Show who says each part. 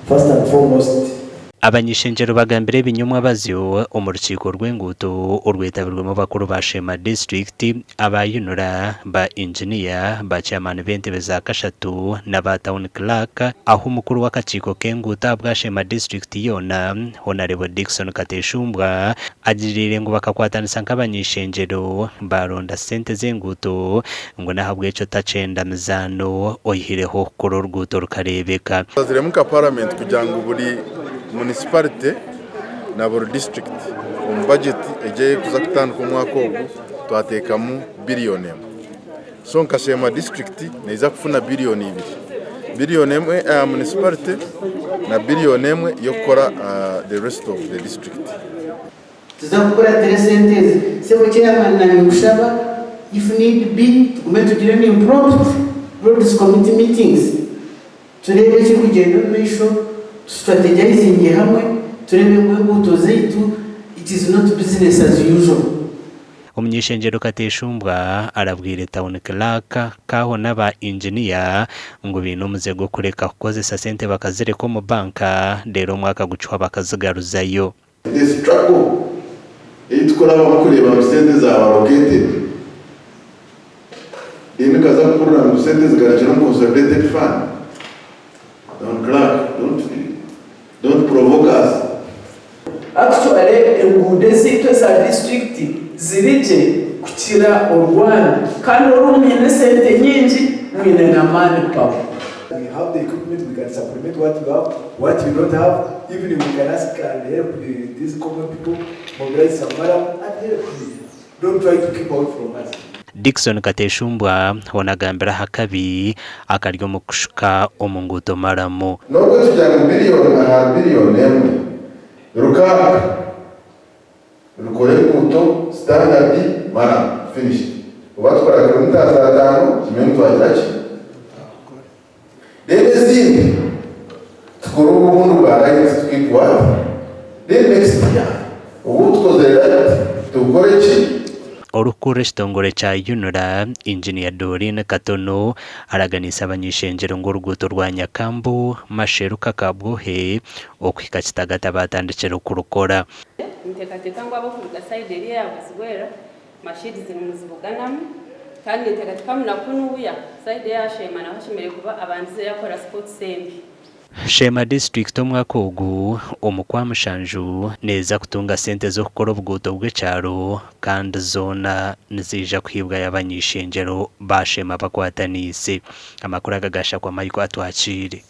Speaker 1: First and foremost,
Speaker 2: abany'eishengyero bagambire binyumwa bazyo mu rukiko rw'enguuto orwitabirwemu bakuru ba Sheema district aba UNRA ba ingyiniya ba chairman b'entebe za kashatu n'aba town clerk aho umukuru w'akakiiko k'enguuto bwa Sheema district yona Honorable Dickson Kateshumbwa agirire ngo bakakwatanisa nk'abany'eishengyero baronda sente z'enguuto ngo nahabwe eco tacenda mizano oyihireho kuri orguuto rukarebeka
Speaker 3: ziremu parliament kugira ngo buri municipality na buri district mu budget ejeye kuza kutanduka umwaka ogu twatekamu billion so nka Sheema district neza kufuna billion 2 billion emwe municipality na billion emwe yo gukora the rest of the district
Speaker 4: tuzakora teresenteze sebo chairman na ngushaba if need be tukume tugire ni impromptu roads committee meetings turebe cyo kugenda n'isho strategizing hamwe turebe imbuto zeitu. It is not business as usual.
Speaker 2: Umuny'eishengyero Kateshumbwa arabwire town clerk kaho n'aba ingyiniya ngo bintu muzego kureka kukozesa sente bakazireko mu banka rero mwaka gucwa bakazigaruzayo.
Speaker 5: The struggle itukora bakureba sente za allocated kaza kurura sente zigaragara mu consolidated fund. Town clerk, don't provoke us.
Speaker 4: Actually, engudezi to sa district zirije kukira orwana kandi urumene sente nyingi mwine na mani power.
Speaker 1: We have the equipment, we can supplement what you have, what you don't have. Even if we can ask and help these common people mobilize some money and help them. Don't try to keep out from us.
Speaker 2: Dickson Kateshumbwa wanagambira hakabi akaryo mu kushuka omunguto maramo
Speaker 5: nubwo tujyana billion emwe rukaka rukore kuto standard mara finish ubatwara kilomita 5 kimwe twagirachi debe zindi tukora ubuntu bwa right tukitwa then next year ubutkozera tukore chi
Speaker 2: orukure kitongore cha UNRA Engineer Dorine Katono araganisa abany'eishengyero ngo ruguto rwa Nyakambu masheruka kabwohe okwika kitagata batandikira kurukora
Speaker 6: ntekateka ngo abo ku side eri y'abazwera mashidi ziri muzibuganamu kandi ntekateka munakunuya side ya Sheema na hashimere kuba abanze yakora sport sembi
Speaker 2: Sheema district omwaka ogu omukwamushanju neza kutunga sente zo kukora obuguuto bw'ekyaro kandi zona nizija kuhibwa y'abany'eishengyero ba Sheema bakwatanise amakuru agagasha kwa Mayiko atwakire.